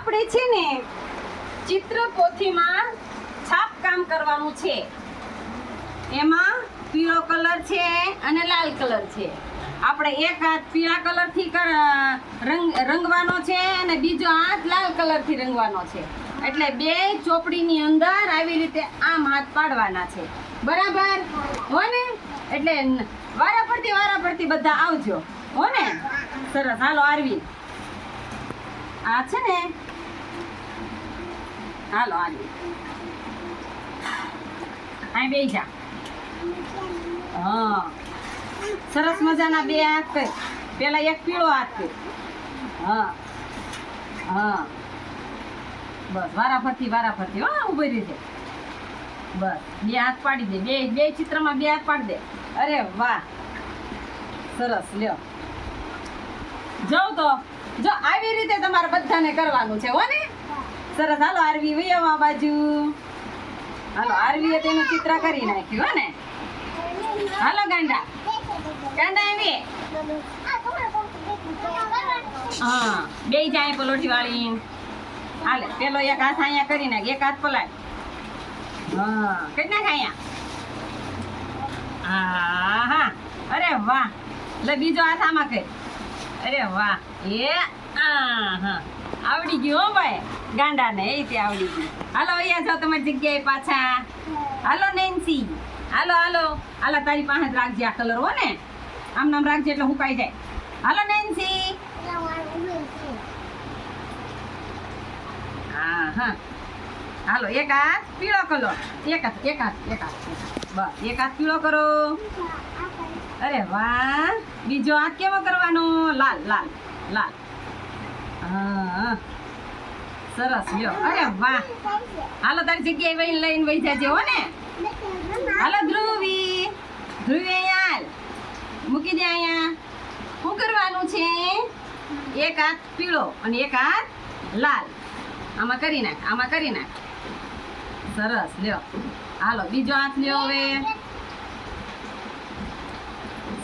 આપણે છે ને ચિત્રપોથીમાં છાપકામ કરવાનું છે. એમાં પીળો કલર છે અને લાલ કલર છે. આપણે એક હાથ પીળા કલરથી રંગવાનો છે અને બીજો હાથ લાલ કલરથી રંગવાનો છે. એટલે બે ચોપડીની અંદર આવી રીતે આમ હાથ પાડવાના છે. બરાબર હો ને? એટલે વારા પડતી બધા આવજો હો ને? સરસ. હાલો આરવી, આ છે ને, હાલો આરવી અહીં બેસી જા. હા, સરસ મજાના બે હાથ કર. પેલા એક પીળો હાથ કર. હા હા, બસ વારા ફરતી હા ઉભી રહી છે. બસ બે હાથ પાડી દે. બે ચિત્રમાં બે હાથ પાડી દે. અરે વાહ, સરસ. લ્યો જાઓ તો જો આવી રીતે તમારે બધાને કરવાનું છે હો ને? સરસ. હાલો આરવી વઈ આવો આ બાજુ. હાલો આરવીએ તેનું ચિત્ર કરી નાખ્યું હો ને? હાલો ગાંડા આવી. હા, બે જાય પલોઠી વાળી. હાલે પેલો એક હાથ અહીંયા કરી નાખ, એક હાથ પલાય. હા, કરી નાખ અહીંયા. હા હા, અરે વાહ. લે બીજો હાથ આમાં કર. અરે વાહ. હા, આવડી ગયું હો ભાઈ ગાંડાને. એ તે આવડી ગયું. હાલો અહીંયા જાઓ તમારી જગ્યાએ પાછા. હાલો નેન્સી, હાલો તારી પાસે જ રાખજે આ કલર હો ને? આમ નામ રાખજે એટલે હુકાઈ જાય. હાલો નેન્સી. હા, હાલો એક હાથ પીળો કલર. એક હાથ બસ. એક હાથ પીળો કરો. અરે વાહ. બીજો હાથ કેવો કરવાનો? લાલ. હા, સરસ. લ્યો. અરે વાહ. હાલો તારી જગ્યાએ લઈને વહી જાજે હો ને? હાલો ધ્રુવી અહીંયા મૂકી દે અહીંયા. શું કરવાનું છે? એક હાથ પીળો અને એક હાથ લાલ. આમાં કરી નાખ. સરસ. લ્યો. હાલો બીજો હાથ લ્યો હવે.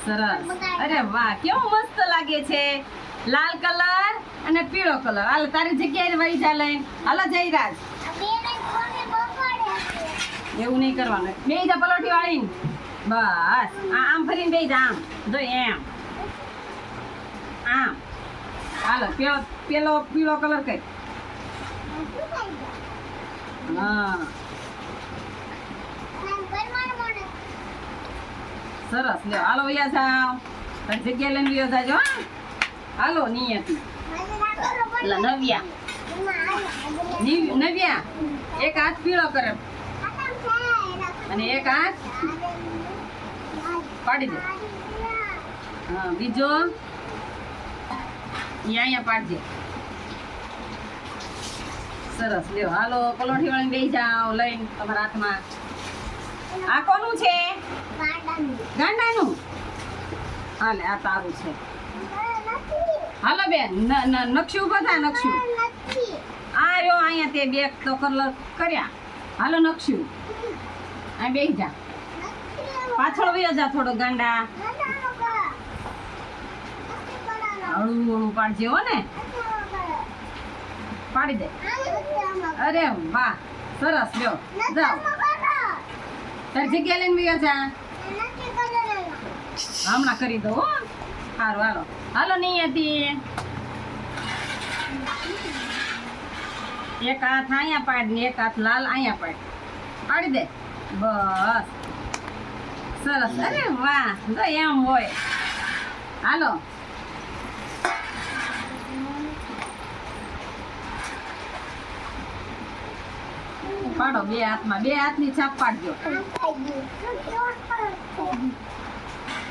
સરસ. અરે વાહ, કેવો મસ્ત લાગે છે. લાલ કલર અને પીળો કલર. હાલો તારી જગ્યાએ વહી જા લઈને. હાલો જયરાજ. એવું નહીં કરવાનું. બેસી જા પલોઠી વાળી. બસ આમ ફરીને બેસી જા. આમ જો એમ આમ. હાલો પેલો પીળો કલર કર. હા, સરસ. લ્યો હાલો વયા જાઓ. તારી જગ્યા લઈને વયો જાજો. હા હાલો નિયતિ. નવ્યા એક હાથ પીળો કરે અને એક હાથ પાડી દે. હા, બીજો અહીંયા પાડજે. સરસ. લ્યો હાલો પલોઠી વાળીને બેસી જાઓ લઈને તમારા હાથમાં. આ કોનું છે? ગાંડાનું. હાલે આ તારું છે. હાલો બેન નકશું ઉભા થાય. નકશું આ રહ્યો અહીંયા. તે બે તો કલર કર્યા. હાલો નકશું અહીં બેસી જા. પાછળ વયો જા થોડો ગાંડા. હળવું પાડજે હો ને? પાડી દે. અરે વાહ, સરસ. લ્યો જાઓ તારી જગ્યા લઈને વયો જા. હમણાં કરી દો હો. સારું. હાલો નિયતિ. એક હાથ અહીંયા પાડ ને એક હાથ લાલ અહીંયા પાડી દે. બસ સરસ. અરે વાહ, તો એમ હોય. હાલો પાડો. બે હાથની છાપ પાડજો.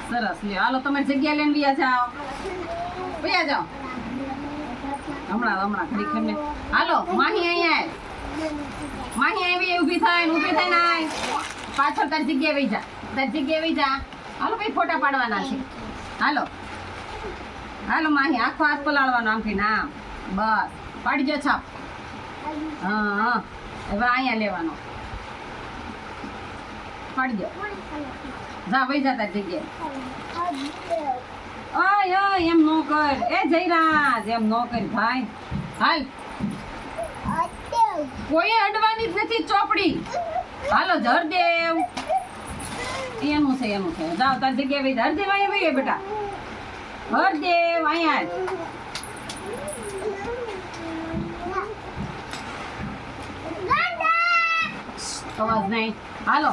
સરસ. લ્યો હાલો તમારી જગ્યા લઈને વયા જાઓ. હમણાં ઘડી ખમને. હાલો માહી અહીંયા ઊભી થાય ને પાછળ તારી જગ્યાએ વહી જા. હાલો ભાઈ ફોટા પાડવાના છે. હાલો માહી આખો હાથ પલાળવાનો આમથી નામ. બસ પાડી જો છાપ. હા, હવે અહીંયા લેવાનો. પાડી દો. જા વહી જા તારી જગ્યાએ. ઓય એમ નો કર. એ જયરાજ એમ નો કર ભાઈ. હાલ કોઈ અડવાની જ નથી ચોપડી. હાલો હરદેવ. એનું છે જાઓ તાર જગ્યાએ વઈ હરદેવ અહીંયા વઈ બેટા. હરદેવ અહીંયા આવ. અવાજ નહીં. હાલો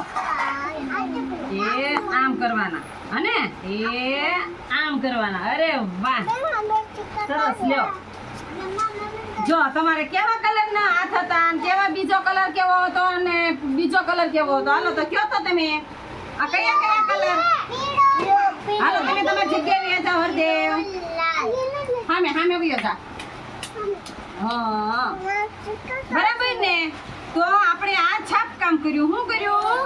એ આમ કરવાના અને એ આમ કરવાના. અરે વાહ સરસ. લ્યો જો તમારે કેવા કલરના હાથ હતા અને કેવા બીજો કલર કેવો હતો અને બીજો કલર કેવો હતો. હાલો તો કયો તો તમે આ કયા કલર. હાલો તમે તમારી જગ્યાએ વ્યા જાઓ હરદેવ. હામે વયો જા. હા બરાબર ને. તો આપણે આ છાપ કામ કર્યું. શું કર્યું?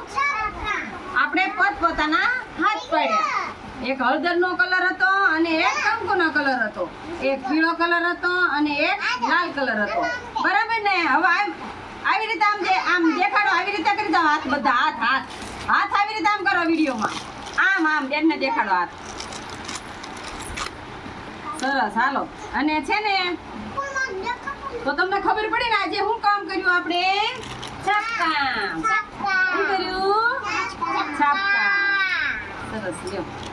આપણે પોતપોતાના હાથ પાડ્યા. એક હળદરનો કલર હતો અને એક કંકુનો કલર હતો. એક પીળો કલર હતો અને એક લાલ કલર હતો. બરાબર ને. હવે આવી રીતે આમ દેખાડો. આવી રીતે કરી દો હાથ બધા. હાથ આવી રીતે આમ કરો વિડીયોમાં. આમ બેનને દેખાડો હાથ. સરસ. હાલો અને છે ને તો તમને ખબર પડી ને આજે શું કામ કર્યું આપણે? છાપકામ. શું કર્યું? છાપકામ. સરસ. લ્યો